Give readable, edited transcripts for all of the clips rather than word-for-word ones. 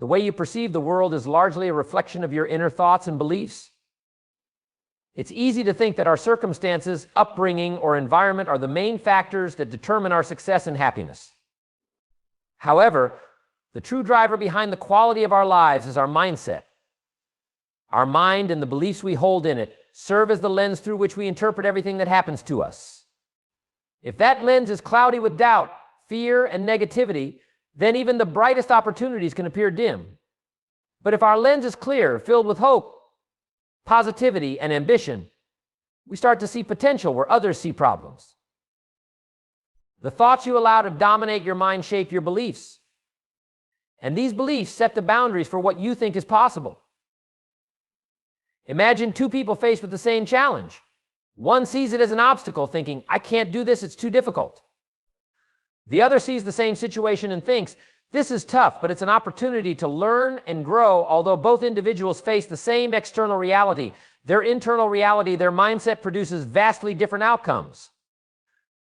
The way you perceive the world is largely a reflection of your inner thoughts and beliefs. It's easy to think that our circumstances, upbringing, or environment are the main factors that determine our success and happiness. However, the true driver behind the quality of our lives is our mindset. Our mind and the beliefs we hold in it serve as the lens through which we interpret everything that happens to us. If that lens is cloudy with doubt, fear, and negativity, then even the brightest opportunities can appear dim. But if our lens is clear, filled with hope, positivity, and ambition, we start to see potential where others see problems. The thoughts you allow to dominate your mind shape your beliefs. And these beliefs set the boundaries for what you think is possible. Imagine two people faced with the same challenge. One sees it as an obstacle, thinking, "I can't do this, it's too difficult." The other sees the same situation and thinks, "This is tough, but it's an opportunity to learn and grow." Although both individuals face the same external reality, their internal reality, their mindset produces vastly different outcomes.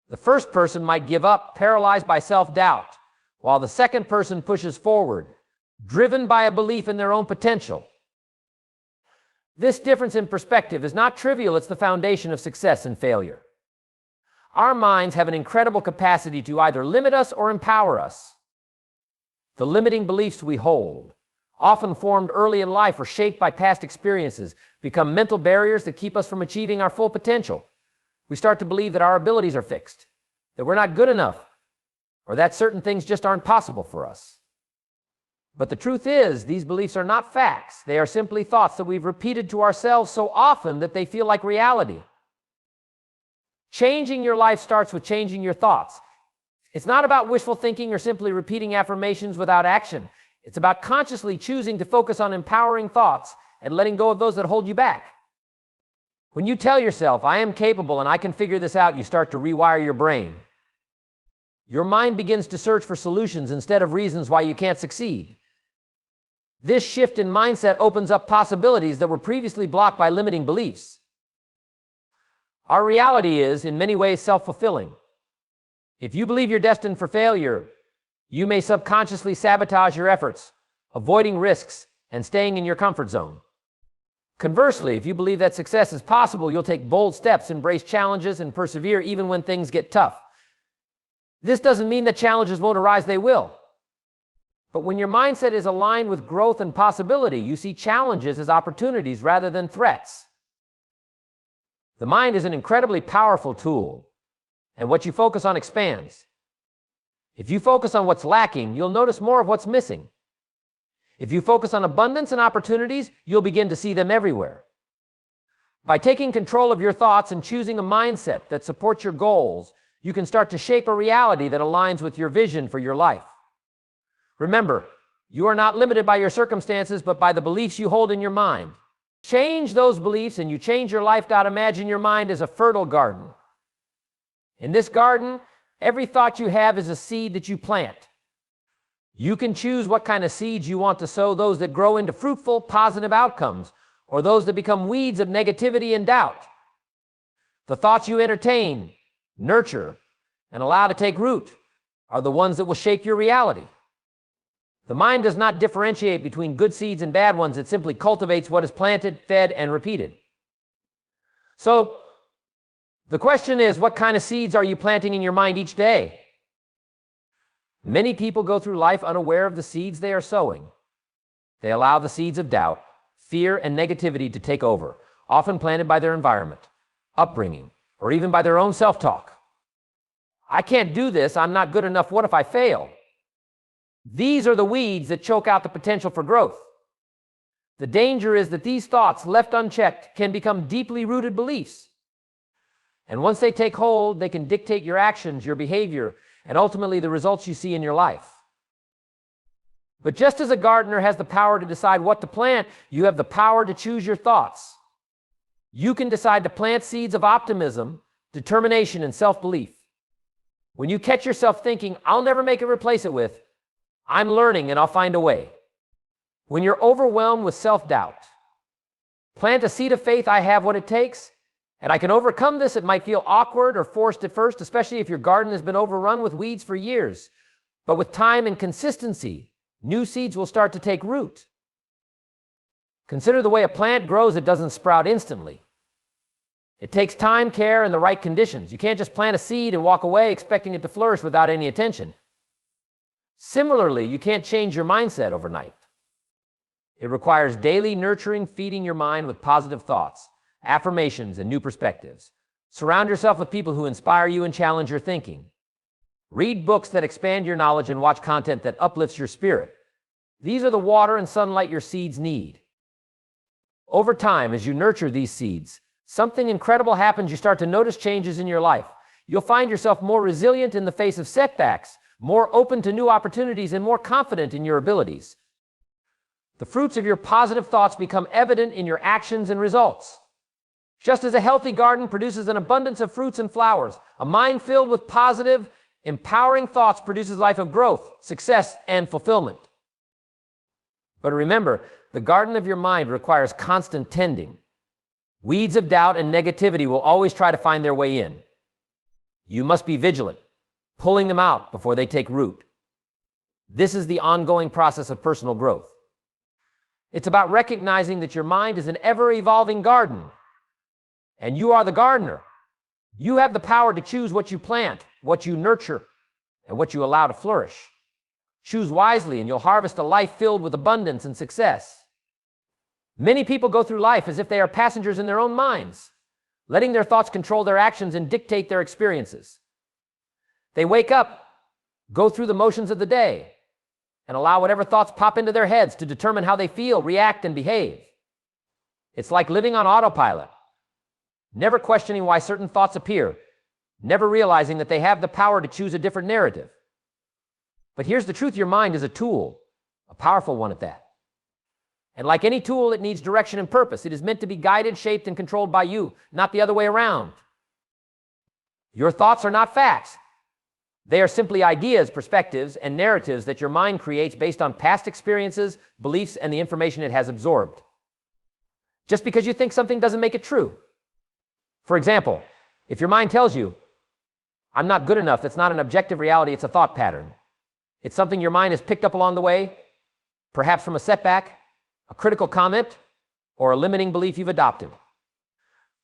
The first person might give up, paralyzed by self-doubt, while the second person pushes forward, driven by a belief in their own potential. This difference in perspective is not trivial, it's the foundation of success and failure. Our minds have an incredible capacity to either limit us or empower us. The limiting beliefs we hold, often formed early in life or shaped by past experiences, become mental barriers that keep us from achieving our full potential. We start to believe that our abilities are fixed, that we're not good enough, or that certain things just aren't possible for us. But the truth is, these beliefs are not facts. They are simply thoughts that we've repeated to ourselves so often that they feel like reality. Changing your life starts with changing your thoughts. It's not about wishful thinking or simply repeating affirmations without action. It's about consciously choosing to focus on empowering thoughts and letting go of those that hold you back. When you tell yourself, "I am capable and I can figure this out," you start to rewire your brain. Your mind begins to search for solutions instead of reasons why you can't succeed. This shift in mindset opens up possibilities that were previously blocked by limiting beliefs. Our reality is, in many ways, self-fulfilling. If you believe you're destined for failure, you may subconsciously sabotage your efforts, avoiding risks and staying in your comfort zone. Conversely, if you believe that success is possible, you'll take bold steps, embrace challenges, and persevere even when things get tough. This doesn't mean that challenges won't arise, they will. But when your mindset is aligned with growth and possibility, you see challenges as opportunities rather than threats. The mind is an incredibly powerful tool, and what you focus on expands. If you focus on what's lacking, you'll notice more of what's missing. If you focus on abundance and opportunities, you'll begin to see them everywhere. By taking control of your thoughts and choosing a mindset that supports your goals, you can start to shape a reality that aligns with your vision for your life. Remember, you are not limited by your circumstances, but by the beliefs you hold in your mind. Change those beliefs and you change your life. Imagine your mind as a fertile garden. In this garden, every thought you have is a seed that you plant. You can choose what kind of seeds you want to sow, those that grow into fruitful, positive outcomes, or those that become weeds of negativity and doubt. The thoughts you entertain, nurture, and allow to take root are the ones that will shape your reality. The mind does not differentiate between good seeds and bad ones. It simply cultivates what is planted, fed, and repeated. So, the question is, what kind of seeds are you planting in your mind each day? Many people go through life unaware of the seeds they are sowing. They allow the seeds of doubt, fear, and negativity to take over, often planted by their environment, upbringing, or even by their own self-talk. "I can't do this, I'm not good enough, what if I fail?" These are the weeds that choke out the potential for growth. The danger is that these thoughts, left unchecked, can become deeply rooted beliefs. And once they take hold, they can dictate your actions, your behavior, and ultimately the results you see in your life. But just as a gardener has the power to decide what to plant, you have the power to choose your thoughts. You can decide to plant seeds of optimism, determination, and self-belief. When you catch yourself thinking, "I'll never make it," replace it with, "I'm learning and I'll find a way." When you're overwhelmed with self-doubt, plant a seed of faith. "I have what it takes, and I can overcome this." It might feel awkward or forced at first, especially if your garden has been overrun with weeds for years. But with time and consistency, new seeds will start to take root. Consider the way a plant grows. It doesn't sprout instantly. It takes time, care, and the right conditions. You can't just plant a seed and walk away expecting it to flourish without any attention. Similarly, you can't change your mindset overnight. It requires daily nurturing, feeding your mind with positive thoughts, affirmations, and new perspectives. Surround yourself with people who inspire you and challenge your thinking. Read books that expand your knowledge and watch content that uplifts your spirit. These are the water and sunlight your seeds need. Over time, as you nurture these seeds, something incredible happens. You start to notice changes in your life. You'll find yourself more resilient in the face of setbacks, more open to new opportunities, and more confident in your abilities. The fruits of your positive thoughts become evident in your actions and results. Just as a healthy garden produces an abundance of fruits and flowers, a mind filled with positive, empowering thoughts produces a life of growth, success, and fulfillment. But remember, the garden of your mind requires constant tending. Weeds of doubt and negativity will always try to find their way in. You must be vigilant, pulling them out before they take root. This is the ongoing process of personal growth. It's about recognizing that your mind is an ever-evolving garden, and you are the gardener. You have the power to choose what you plant, what you nurture, and what you allow to flourish. Choose wisely, and you'll harvest a life filled with abundance and success. Many people go through life as if they are passengers in their own minds, letting their thoughts control their actions and dictate their experiences. They wake up, go through the motions of the day, and allow whatever thoughts pop into their heads to determine how they feel, react, and behave. It's like living on autopilot, never questioning why certain thoughts appear, never realizing that they have the power to choose a different narrative. But here's the truth: your mind is a tool, a powerful one at that. And like any tool, it needs direction and purpose. It is meant to be guided, shaped, and controlled by you, not the other way around. Your thoughts are not facts. They are simply ideas, perspectives, and narratives that your mind creates based on past experiences, beliefs, and the information it has absorbed. Just because you think something doesn't make it true. For example, if your mind tells you, "I'm not good enough," that's not an objective reality, it's a thought pattern. It's something your mind has picked up along the way, perhaps from a setback, a critical comment, or a limiting belief you've adopted.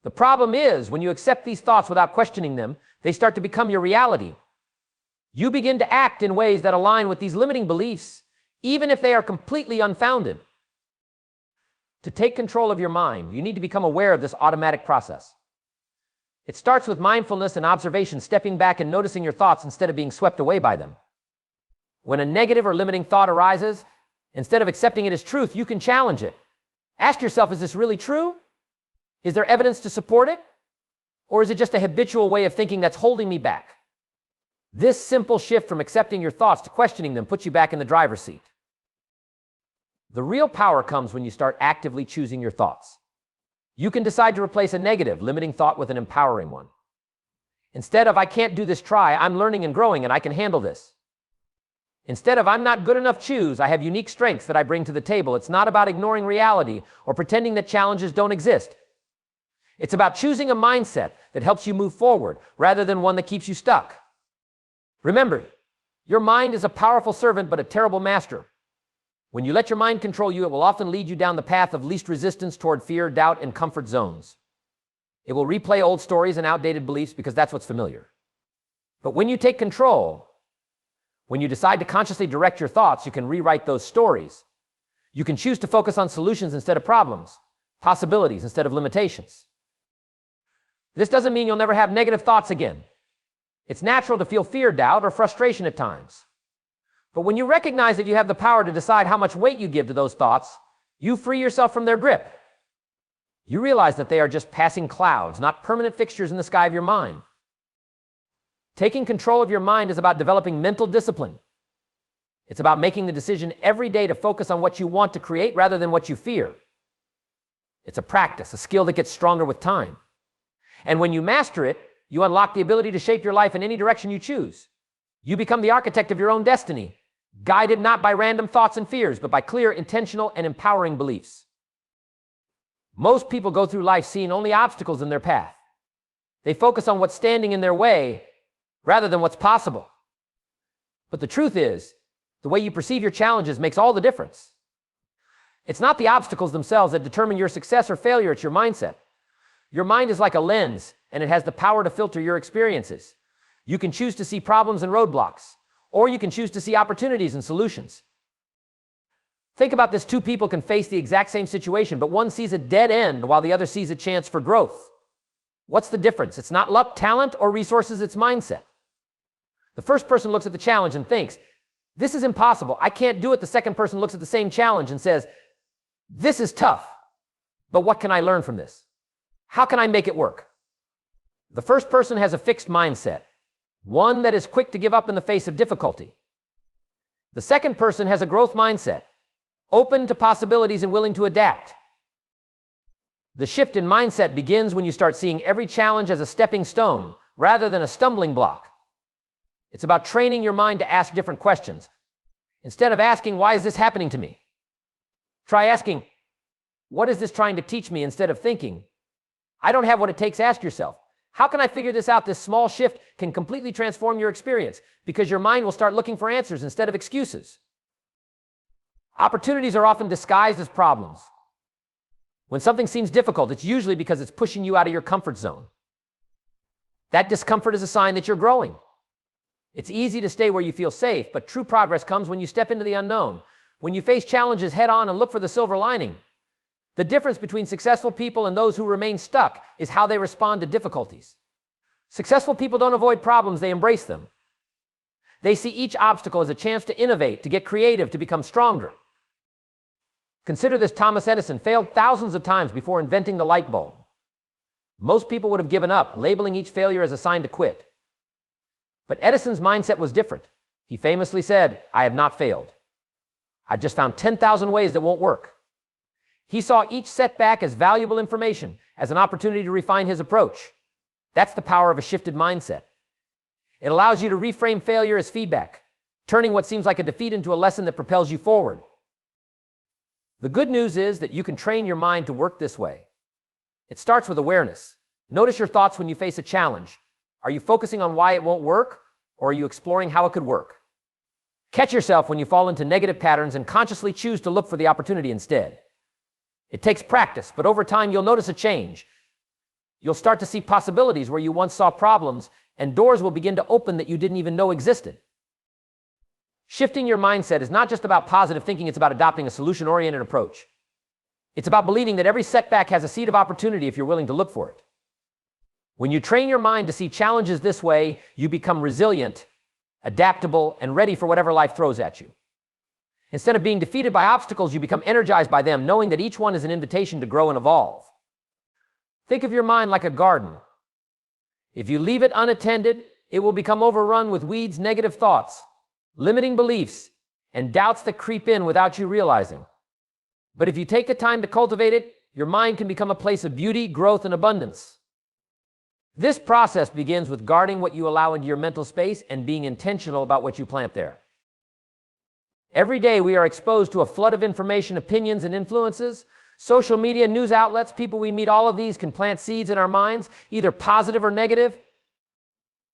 The problem is, when you accept these thoughts without questioning them, they start to become your reality. You begin to act in ways that align with these limiting beliefs, even if they are completely unfounded. To take control of your mind, you need to become aware of this automatic process. It starts with mindfulness and observation, stepping back and noticing your thoughts instead of being swept away by them. When a negative or limiting thought arises, instead of accepting it as truth, you can challenge it. Ask yourself, is this really true? Is there evidence to support it? Or is it just a habitual way of thinking that's holding me back? This simple shift from accepting your thoughts to questioning them puts you back in the driver's seat. The real power comes when you start actively choosing your thoughts. You can decide to replace a negative, limiting thought with an empowering one. Instead of "I can't do this, try," "I'm learning and growing and I can handle this." Instead of "I'm not good enough, choose," "I have unique strengths that I bring to the table." It's not about ignoring reality or pretending that challenges don't exist. It's about choosing a mindset that helps you move forward rather than one that keeps you stuck. Remember, your mind is a powerful servant but a terrible master. When you let your mind control you, it will often lead you down the path of least resistance toward fear, doubt, and comfort zones. It will replay old stories and outdated beliefs because that's what's familiar. But when you take control, when you decide to consciously direct your thoughts, you can rewrite those stories. You can choose to focus on solutions instead of problems, possibilities instead of limitations. This doesn't mean you'll never have negative thoughts again. It's natural to feel fear, doubt, or frustration at times. But when you recognize that you have the power to decide how much weight you give to those thoughts, you free yourself from their grip. You realize that they are just passing clouds, not permanent fixtures in the sky of your mind. Taking control of your mind is about developing mental discipline. It's about making the decision every day to focus on what you want to create rather than what you fear. It's a practice, a skill that gets stronger with time. And when you master it, you unlock the ability to shape your life in any direction you choose. You become the architect of your own destiny, guided not by random thoughts and fears, but by clear, intentional, and empowering beliefs. Most people go through life seeing only obstacles in their path. They focus on what's standing in their way rather than what's possible. But the truth is, The way you perceive your challenges makes all the difference. It's not the obstacles themselves that determine your success or failure, it's your mindset. Your mind is like a lens, and it has the power to filter your experiences. You can choose to see problems and roadblocks, or you can choose to see opportunities and solutions. Think about this: two people can face the exact same situation, but one sees a dead end while the other sees a chance for growth. What's the difference? It's not luck, talent, or resources, it's mindset. The first person looks at the challenge and thinks, this is impossible, I can't do it. The second person looks at the same challenge and says, this is tough, but what can I learn from this? How can I make it work? The first person has a fixed mindset, one that is quick to give up in the face of difficulty. The second person has a growth mindset, open to possibilities and willing to adapt. The shift in mindset begins when you start seeing every challenge as a stepping stone rather than a stumbling block. It's about training your mind to ask different questions. Instead of asking, why is this happening to me? Try asking, what is this trying to teach me? Instead of thinking, I don't have what it takes. Ask yourself, how can I figure this out? This small shift can completely transform your experience because your mind will start looking for answers instead of excuses. Opportunities are often disguised as problems. When something seems difficult, it's usually because it's pushing you out of your comfort zone. That discomfort is a sign that you're growing. It's easy to stay where you feel safe, but true progress comes when you step into the unknown, when you face challenges head on and look for the silver lining. The difference between successful people and those who remain stuck is how they respond to difficulties. Successful people don't avoid problems, they embrace them. They see each obstacle as a chance to innovate, to get creative, to become stronger. Consider this: Thomas Edison failed thousands of times before inventing the light bulb. Most people would have given up, labeling each failure as a sign to quit. But Edison's mindset was different. He famously said, I have not failed. I've just found 10,000 ways that won't work. He saw each setback as valuable information, as an opportunity to refine his approach. That's the power of a shifted mindset. It allows you to reframe failure as feedback, turning what seems like a defeat into a lesson that propels you forward. The good news is that you can train your mind to work this way. It starts with awareness. Notice your thoughts when you face a challenge. Are you focusing on why it won't work, or are you exploring how it could work? Catch yourself when you fall into negative patterns and consciously choose to look for the opportunity instead. It takes practice, but over time you'll notice a change. You'll start to see possibilities where you once saw problems, and doors will begin to open that you didn't even know existed. Shifting your mindset is not just about positive thinking, it's about adopting a solution-oriented approach. It's about believing that every setback has a seed of opportunity if you're willing to look for it. When you train your mind to see challenges this way, you become resilient, adaptable, and ready for whatever life throws at you. Instead of being defeated by obstacles, you become energized by them, knowing that each one is an invitation to grow and evolve. Think of your mind like a garden. If you leave it unattended, it will become overrun with weeds, negative thoughts, limiting beliefs, and doubts that creep in without you realizing. But if you take the time to cultivate it, your mind can become a place of beauty, growth, and abundance. This process begins with guarding what you allow into your mental space and being intentional about what you plant there. Every day we are exposed to a flood of information, opinions, and influences. Social media, news outlets, people we meet, all of these can plant seeds in our minds, either positive or negative.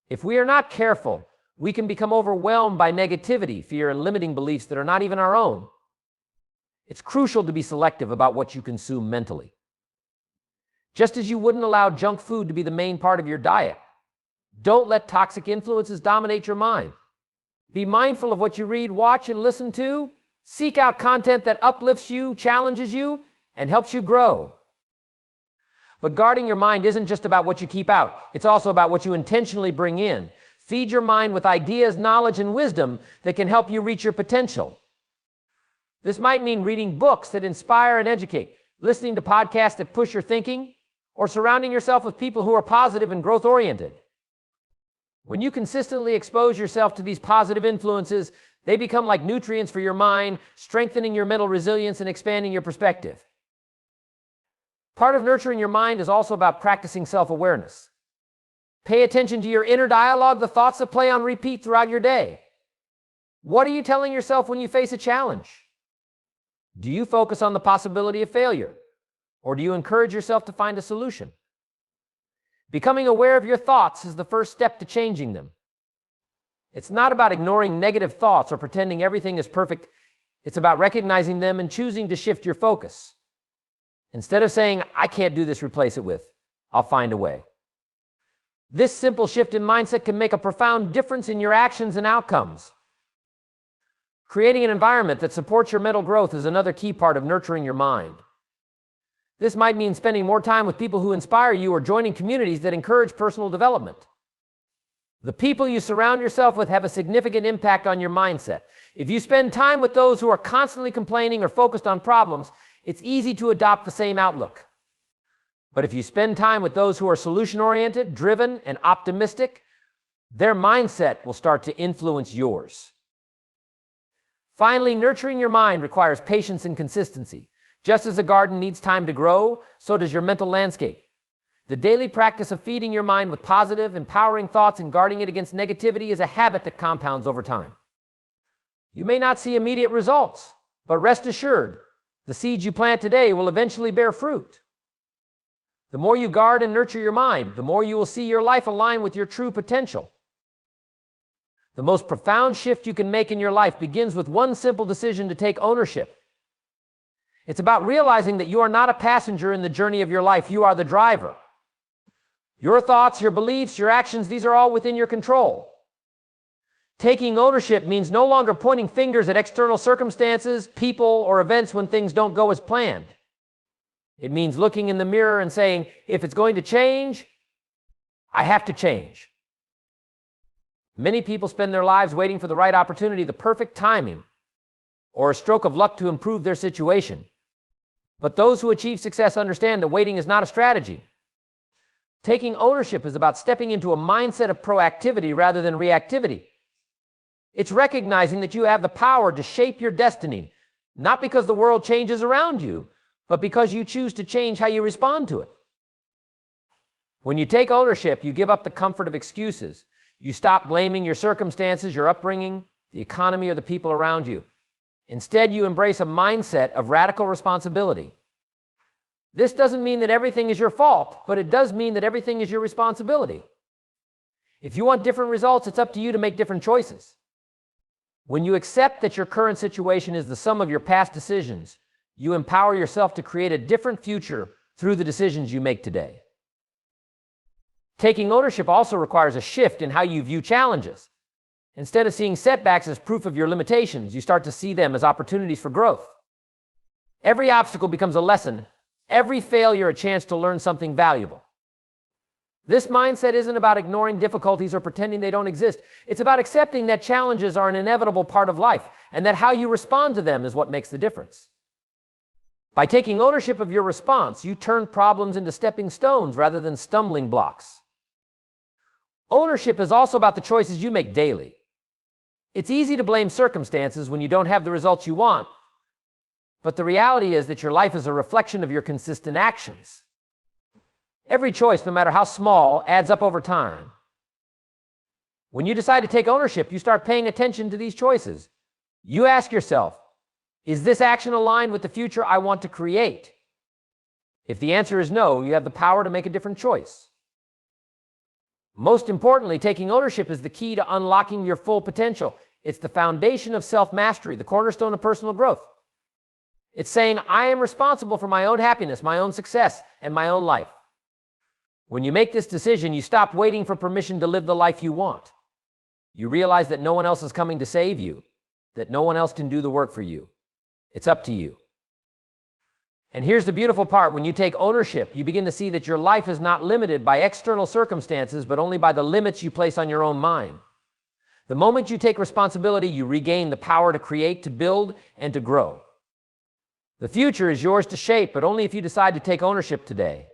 If we are not careful, we can become overwhelmed by negativity, fear, and limiting beliefs that are not even our own. It's crucial to be selective about what you consume mentally. Just as you wouldn't allow junk food to be the main part of your diet, don't let toxic influences dominate your mind. Be mindful of what you read, watch, and listen to. Seek out content that uplifts you, challenges you, and helps you grow. But guarding your mind isn't just about what you keep out. It's also about what you intentionally bring in. Feed your mind with ideas, knowledge, and wisdom that can help you reach your potential. This might mean reading books that inspire and educate, listening to podcasts that push your thinking, or surrounding yourself with people who are positive and growth-oriented. When you consistently expose yourself to these positive influences, they become like nutrients for your mind, strengthening your mental resilience and expanding your perspective. Part of nurturing your mind is also about practicing self-awareness. Pay attention to your inner dialogue, the thoughts that play on repeat throughout your day. What are you telling yourself when you face a challenge? Do you focus on the possibility of failure, or do you encourage yourself to find a solution? Becoming aware of your thoughts is the first step to changing them. It's not about ignoring negative thoughts or pretending everything is perfect. It's about recognizing them and choosing to shift your focus. Instead of saying, I can't do this, replace it with, I'll find a way. This simple shift in mindset can make a profound difference in your actions and outcomes. Creating an environment that supports your mental growth is another key part of nurturing your mind. This might mean spending more time with people who inspire you or joining communities that encourage personal development. The people you surround yourself with have a significant impact on your mindset. If you spend time with those who are constantly complaining or focused on problems, it's easy to adopt the same outlook. But if you spend time with those who are solution-oriented, driven, and optimistic, their mindset will start to influence yours. Finally, nurturing your mind requires patience and consistency. Just as a garden needs time to grow, so does your mental landscape. The daily practice of feeding your mind with positive, empowering thoughts and guarding it against negativity is a habit that compounds over time. You may not see immediate results, but rest assured, the seeds you plant today will eventually bear fruit. The more you guard and nurture your mind, the more you will see your life align with your true potential. The most profound shift you can make in your life begins with one simple decision to take ownership. It's about realizing that you are not a passenger in the journey of your life, you are the driver. Your thoughts, your beliefs, your actions, these are all within your control. Taking ownership means no longer pointing fingers at external circumstances, people, or events when things don't go as planned. It means looking in the mirror and saying, if it's going to change, I have to change. Many people spend their lives waiting for the right opportunity, the perfect timing, or a stroke of luck to improve their situation. But those who achieve success understand that waiting is not a strategy. Taking ownership is about stepping into a mindset of proactivity rather than reactivity. It's recognizing that you have the power to shape your destiny, not because the world changes around you, but because you choose to change how you respond to it. When you take ownership, you give up the comfort of excuses. You stop blaming your circumstances, your upbringing, the economy, or the people around you. Instead, you embrace a mindset of radical responsibility. This doesn't mean that everything is your fault, but it does mean that everything is your responsibility. If you want different results, it's up to you to make different choices. When you accept that your current situation is the sum of your past decisions, you empower yourself to create a different future through the decisions you make today. Taking ownership also requires a shift in how you view challenges. Instead of seeing setbacks as proof of your limitations, you start to see them as opportunities for growth. Every obstacle becomes a lesson, every failure a chance to learn something valuable. This mindset isn't about ignoring difficulties or pretending they don't exist. It's about accepting that challenges are an inevitable part of life and that how you respond to them is what makes the difference. By taking ownership of your response, you turn problems into stepping stones rather than stumbling blocks. Ownership is also about the choices you make daily. It's easy to blame circumstances when you don't have the results you want, but the reality is that your life is a reflection of your consistent actions. Every choice, no matter how small, adds up over time. When you decide to take ownership, you start paying attention to these choices. You ask yourself, is this action aligned with the future I want to create? If the answer is no, you have the power to make a different choice. Most importantly, taking ownership is the key to unlocking your full potential. It's the foundation of self-mastery, the cornerstone of personal growth. It's saying, I am responsible for my own happiness, my own success, and my own life. When you make this decision, you stop waiting for permission to live the life you want. You realize that no one else is coming to save you, that no one else can do the work for you. It's up to you. And here's the beautiful part. When you take ownership, you begin to see that your life is not limited by external circumstances, but only by the limits you place on your own mind. The moment you take responsibility, you regain the power to create, to build, and to grow. The future is yours to shape, but only if you decide to take ownership today.